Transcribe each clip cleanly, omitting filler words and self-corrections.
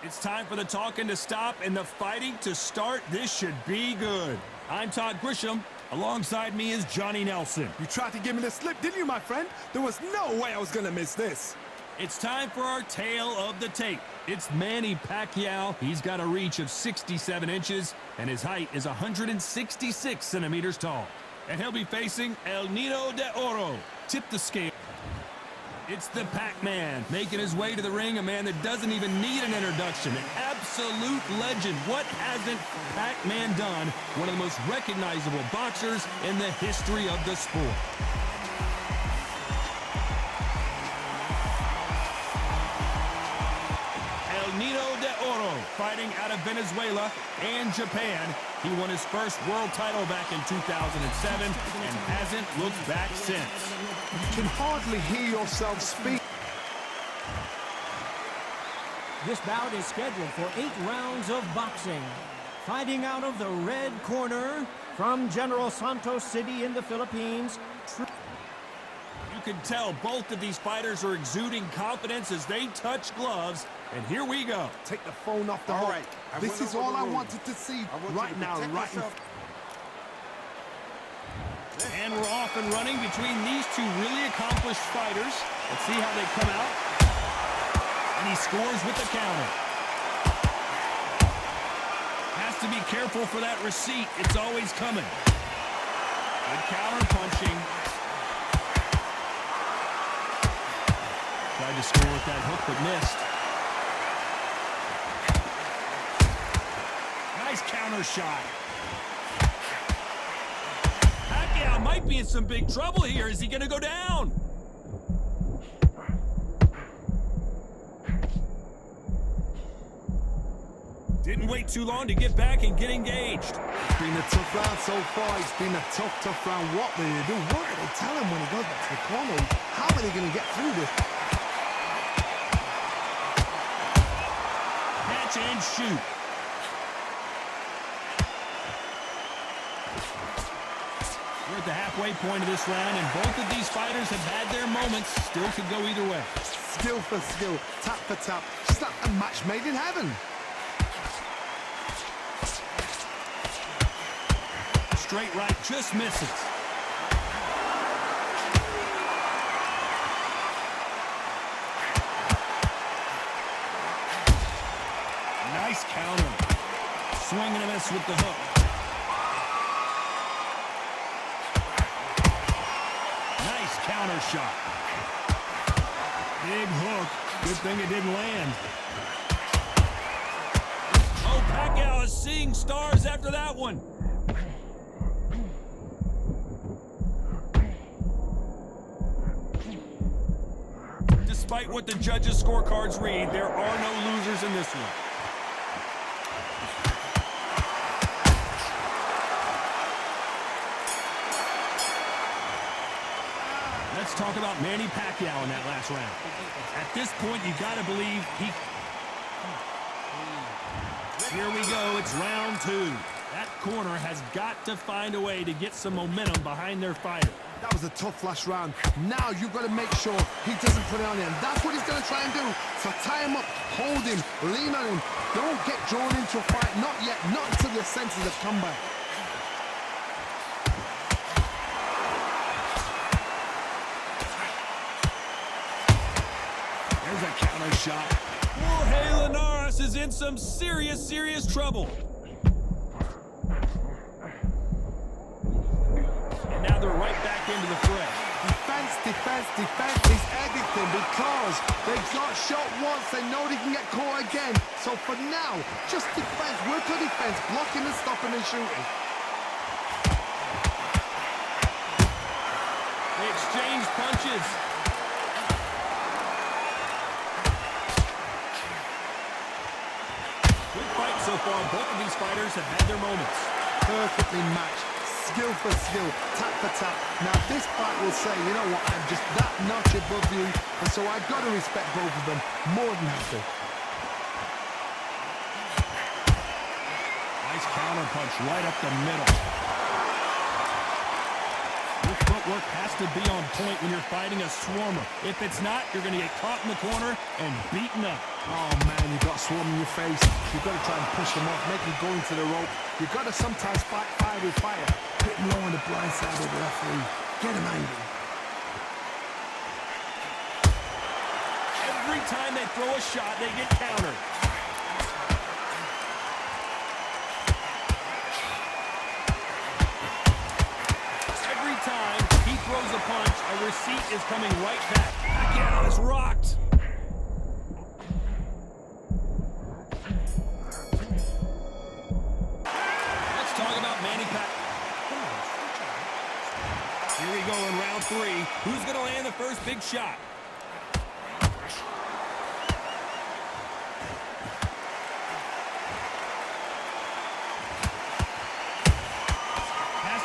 It's time for the talking to stop and the fighting to start. This should be good. I'm Todd Grisham. Alongside me is Johnny Nelson. You tried to give me the slip, didn't you, my friend? There was no way I was going to miss this. It's time for our tale of the tape. It's Manny Pacquiao. He's got a reach of 67 inches, and his height is 166 centimeters tall. And he'll be facing El Niño de Oro. Tip the scale. It's the Pac-Man, making his way to the ring, a man that doesn't even need an introduction, an absolute legend. What hasn't Pac-Man done? One of the most recognizable boxers in the history of the sport. El Niño de Oro, fighting out of Venezuela and Japan. He won his first world title back in 2007 and hasn't looked back since. You can hardly hear yourself speak. This bout is scheduled for 8 rounds of boxing. Fighting out of the red corner from General Santos City in the Philippines. You can tell both of these fighters are exuding confidence as they touch gloves. And here we go. Take the phone off the hook. Right. This is all I wanted to see right now, right now. And we're off and running between these two really accomplished fighters. Let's see how they come out. And he scores with the counter. Has to be careful for that receipt. It's always coming. Good counter punching. Tried to score with that hook, but missed. Nice counter shot. Pacquiao might be in some big trouble here. Is he going to go down? Didn't wait too long to get back and get engaged. It's been a tough round so far. It's been a tough round. What will they do? What will they tell him when he goes back to the corner? How are they going to get through this? Catch and shoot. We're at the halfway point of this round, and both of these fighters have had their moments. Still could go either way. Skill for skill, tap for tap. Just like a match made in heaven. Straight right, just misses. Nice counter. Swing and a miss with the hook. Nice counter shot. Big hook. Good thing it didn't land. Oh, Pacquiao is seeing stars after that one. Despite what the judges' scorecards read, there are no losers in this one. Let's talk about Manny Pacquiao in that last round. At this point, you got to believe he... Here we go, it's round 2. That corner has got to find a way to get some momentum behind their fighter. That was a tough last round. Now you've got to make sure he doesn't put it on him. That's what he's going to try and do. So tie him up, hold him, lean on him. Don't get drawn into a fight. Not yet. Not until your senses have come back. There's a counter shot. Jorge Linares is in some serious trouble. And now they're right back into the fray. Defense is everything because they got shot once. They know they can get caught again. So for now, just defense. Work on defense. Blocking and stopping and shooting. They exchange punches. Good fight so far. Both of these fighters have had their moments. Perfectly matched. Skill for skill, tap for tap. Now this fight will say, you know what, I'm just that notch above you, and so I've got to respect both of them more than happy. Nice counter punch right up the middle. This foot footwork has to be on point when you're fighting a swarmer. If it's not, you're going to get caught in the corner and beaten up. Oh, man, you got a swarm in your face. You've got to try and push him off, make him go into the rope. You've got to sometimes fight fire with fire. Put him low on the blind side of the referee. Get him angry. Every time they throw a shot, they get countered. Every time he throws a punch, a receipt is coming right back. Pacquiao is rocked. Let's talk about Manny Pacquiao. Here we go in round 3. Who's going to land the first big shot?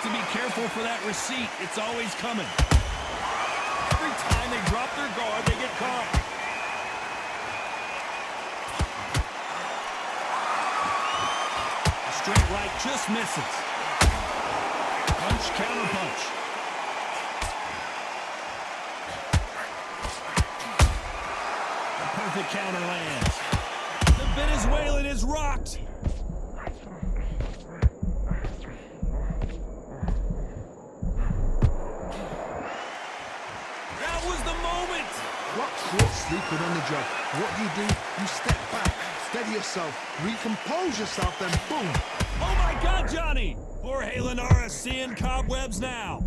To be careful for that receipt. It's always coming. Every time they drop their guard, they get caught. A straight right just misses. Punch, counter punch. The perfect counter lands. The Venezuelan is rocked. Caught sleeping on the job. What do? You step back, steady yourself, recompose yourself, then boom. Oh my God, Johnny! Jorge Linares seeing cobwebs now.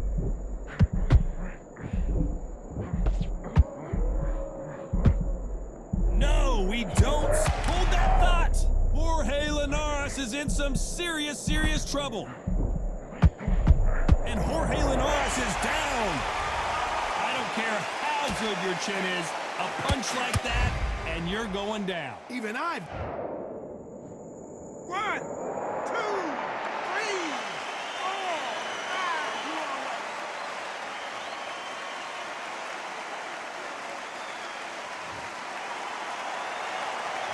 No, we don't. Hold that thought. Jorge Linares is in some serious trouble. And Jorge Linares is down. I don't care how good your chin is. A punch like that, and you're going down. Even I. 1, 2, 3, 4,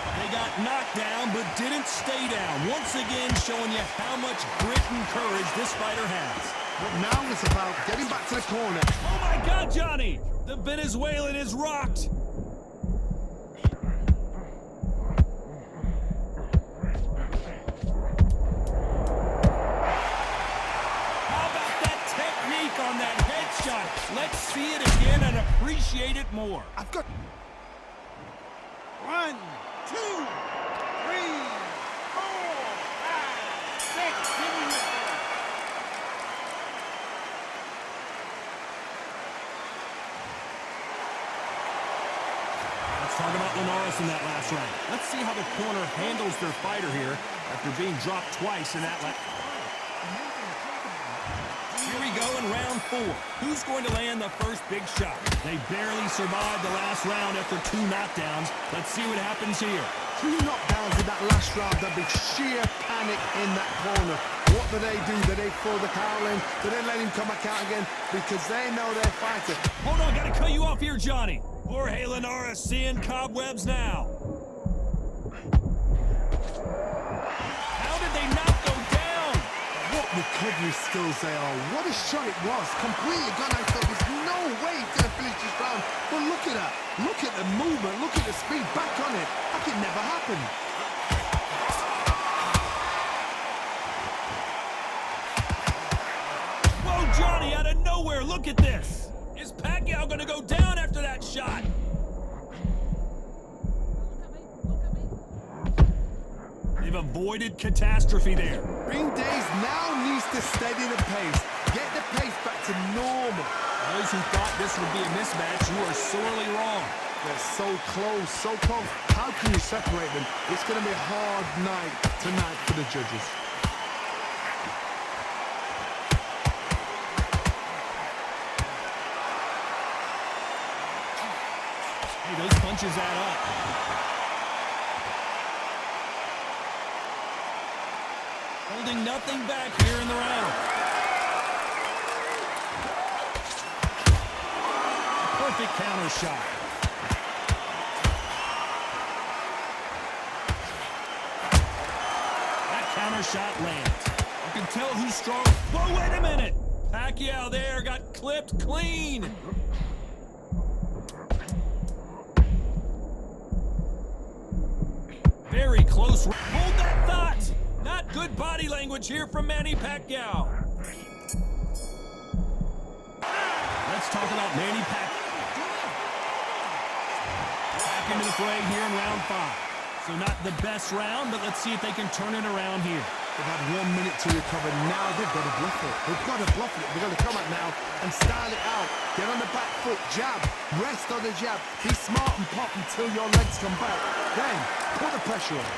5. They got knocked down, but didn't stay down. Once again, showing you how much grit and courage this fighter has. But now it's about getting back to the corner. Oh my God, Johnny! The Venezuelan is rocked. How about that technique on that headshot? Let's see it again and appreciate it more. I've got 1, 2, 3, 4, 5, 6. Give me your Talk about Linares in that last round. Let's see how the corner handles their fighter here after being dropped twice in that last. Here we go in round 4. Who's going to land the first big shot? They barely survived the last round after 2 knockdowns. Let's see what happens here. 2 knockdowns in that last round. There'll be sheer panic in that corner. What do? Do they throw the towel in? Do they let him come back out again? Because they know they're fighting. Hold on, gotta cut you off here, Johnny. Jorge Linares seeing cobwebs now. How did they not go down? What recovery skills they are. What a shot it was. Completely gone. I thought there's no way he's going to finish this round. But look at that. Look at the movement. Look at the speed. Back on it. That could never happen. Whoa, Johnny, out of nowhere. Look at this. Is Pacquiao going to go down after that shot? They've avoided catastrophe there. Bing Days now needs to steady the pace. Get the pace back to normal. Those who thought this would be a mismatch, you are sorely wrong. They're so close, so close. How can you separate them? It's going to be a hard night tonight for the judges. Hey, those punches add up. Holding nothing back here in the round. Perfect counter shot. That counter shot lands. You can tell who's strong. Whoa, wait a minute. Pacquiao there got clipped clean. Very close. Hold that thought. Not good body language here from Manny Pacquiao. Let's talk about Manny Pacquiao. Back into the fray here in round 5. So not the best round, but let's see if they can turn it around here. They've had 1 minute to recover. Now they've got to bluff it. They've got to bluff it. They've got to come up now and style it out. Get on the back foot, jab, rest on the jab. Be smart and pop until your legs come back. Then put the pressure on.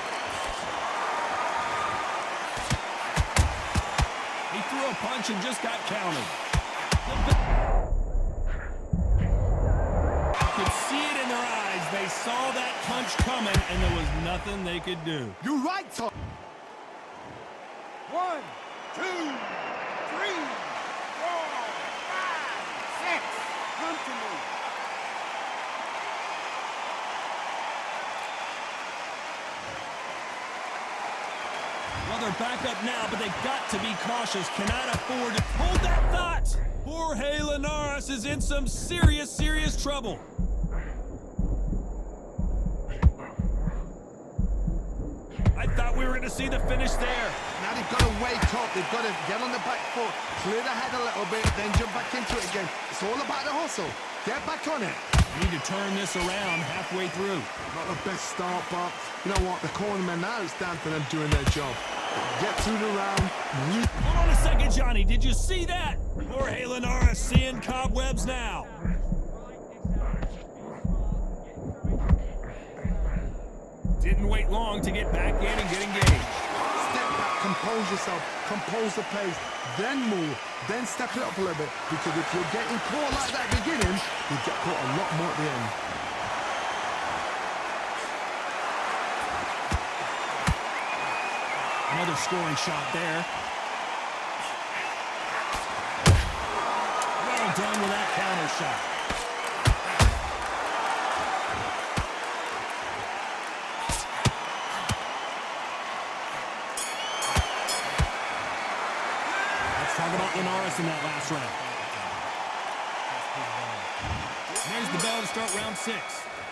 He threw a punch and just got countered. You could see it in their eyes. They saw that punch coming, and there was nothing they could do. You're right, Tom. 1, 2, 3, 4, 5, 6. Come to me. Well, they're back up now, but they've got to be cautious. Cannot afford to hold that thought. Jorge Linares is in some serious trouble. I thought we were going to see the finish there. Now they've got to wake up. They've got to get on the back foot, clear the head a little bit, then jump back into it again. It's all about the hustle. Get back on it. Need to turn this around halfway through. Not the best start, but you know what? The cornermen now, it's down to them doing their job. Get through the round. Hold on a second, Johnny. Did you see that? Jorge Linares seeing cobwebs now. Didn't wait long to get back in and get engaged. Step back, compose yourself, compose the pace, then move, then step it up a little bit. Because if you're getting caught like that at the beginning, you get caught a lot more at the end. Another scoring shot there. Well done with that counter shot. Let's talk about Linares in that last round. There's the bell to start round 6.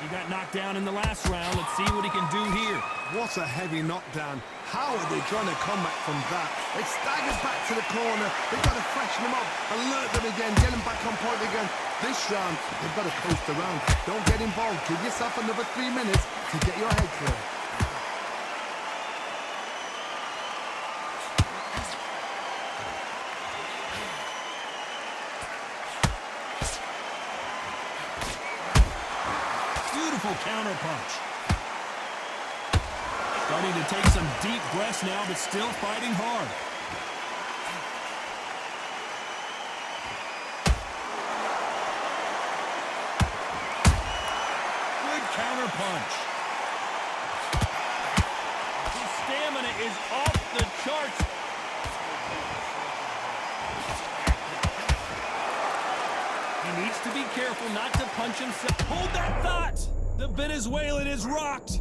He got knocked down in the last round. Let's see what he can do here. What a heavy knockdown. How are they going to come back from that? They staggered back to the corner. They've got to freshen them up, alert them again, get them back on point again. This round, they've got to coast around. Don't get involved. Give yourself another 3 minutes to get your head clear. Beautiful counter punch. Starting to take some deep breaths now, but still fighting hard. Good counter punch. His stamina is off the charts. He needs to be careful not to punch himself. Hold that thought! The Venezuelan is rocked.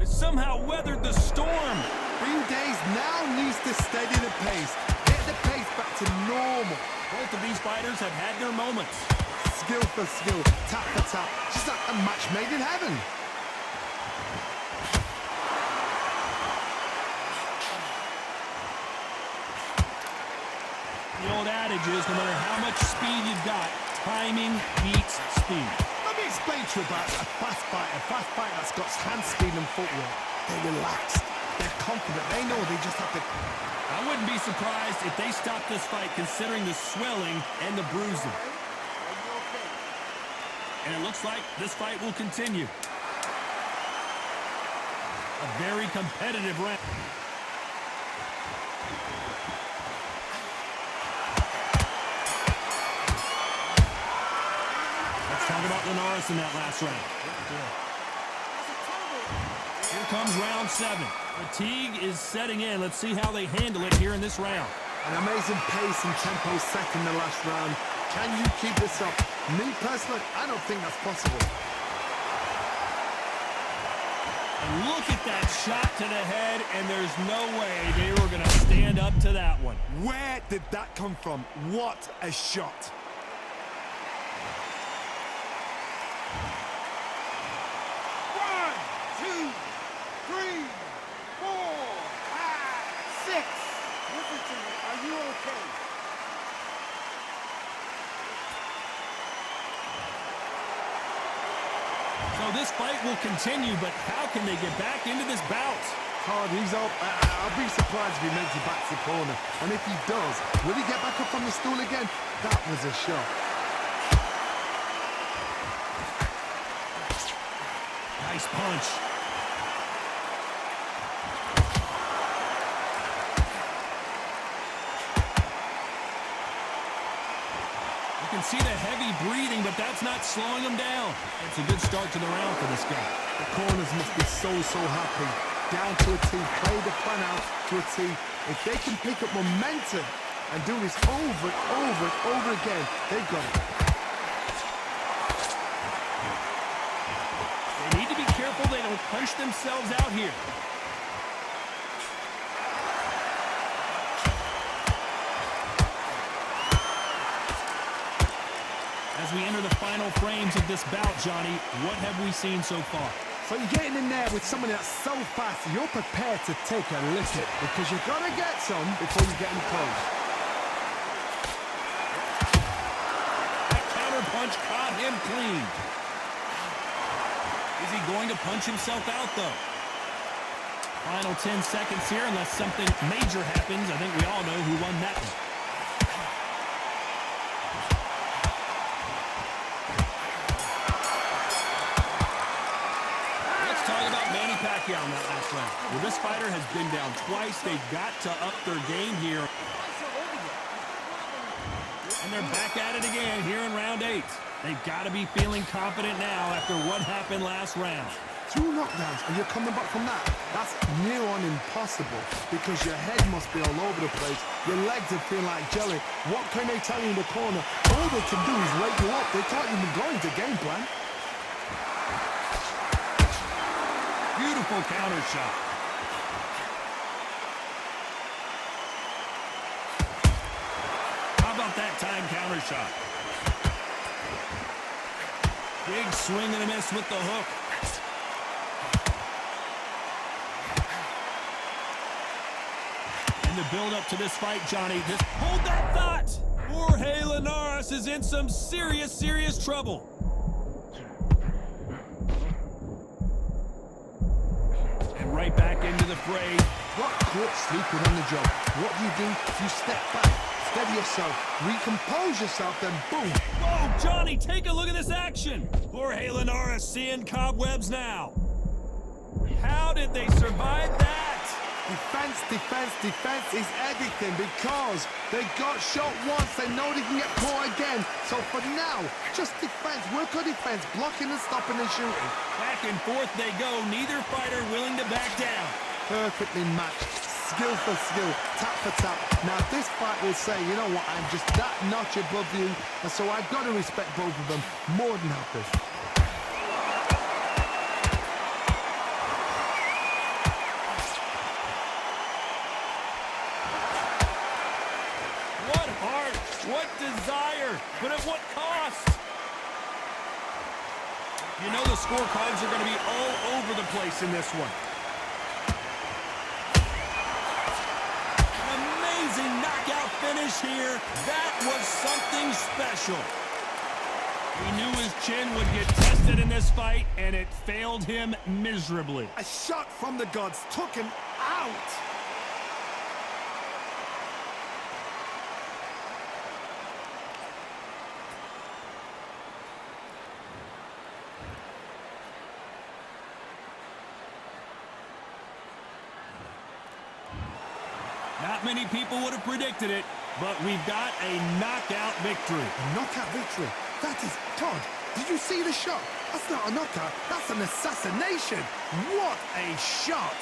It somehow weathered the storm. Days now needs to steady the pace. Get the pace back to normal. Both of these fighters have had their moments. Skill for skill, tap for tap. Just like a match made in heaven. The old adage is no matter how much speed you've got, timing beats speed. Let me explain to you about a fast fighter that's got hand speed and footwork. They're relaxed. They're confident. They know they just have to... I wouldn't be surprised if they stopped this fight considering the swelling and the bruising. And it looks like this fight will continue. A very competitive round. Let's talk about Linares in that last round. Here comes round 7. Fatigue is setting in. Let's see how they handle it here in this round. An amazing pace and tempo set in the last round. Can you keep this up? Me personally, I don't think that's possible. And Look at that shot to the head, and there's no way they were going to stand up to that one. Where did that come from? What a shot. One, two, three, four, five, six. Listen to me. Are you okay? So this fight will continue, but how can they get back into this bout? Hard, he's up. I'll be surprised if he makes it back to the corner. And if he does, will he get back up on the stool again? That was a shot. Nice punch. You can see the heavy breathing, but that's not slowing him down. It's a good start to the round for this guy. The corners must be so happy. Down to a T, play the plan out to a T. If they can pick up momentum and do this over and over and over again, they've got it. They need to be careful they don't punch themselves out here. As we enter the final frames of this bout, Johnny, what have we seen so far? So you're getting in there with someone that's so fast, you're prepared to take a licking because you've got to get some before you get in close. That counter punch caught him clean. Is he going to punch himself out, though? Final 10 seconds here, unless something major happens. I think we all know who won that one. Manny Pacquiao in that last round. Well, this fighter has been down twice. They've got to up their game here. And they're back at it again here in round 8. They've got to be feeling confident now after what happened last round. 2 knockdowns and you're coming back from that. That's near on impossible because your head must be all over the place. Your legs are feeling like jelly. What can they tell you in the corner? All they can do is wake you up. They can't even go into game plan. Beautiful counter shot. How about that time counter shot? Big swing and a miss with the hook. In the build-up to this fight, Johnny, just hold that thought. Jorge Linares is in some serious trouble. Right back into the fray. What quit sleeping on the job? What do? You step back, steady yourself, recompose yourself, then boom. Whoa, Johnny, take a look at this action. Jorge Linares seeing cobwebs now. How did they survive that? Defense is everything because they got shot once. They know they can get caught again. So for now, just defense. Work on defense, blocking and stopping and shooting. Back and forth they go. Neither fighter willing to back down. Perfectly matched. Skill for skill, tap for tap. Now this fight will say, you know what, I'm just that notch above you. And so I've got to respect both of them more than happy. What desire, but at what cost? You know the scorecards are going to be all over the place in this one. An amazing knockout finish here. That was something special. We knew his chin would get tested in this fight, and it failed him miserably. A shot from the gods took him out. Not many people would have predicted it, but we've got a knockout victory. A knockout victory? That is God. Did you see the shot? That's not a knockout. That's an assassination. What a shot.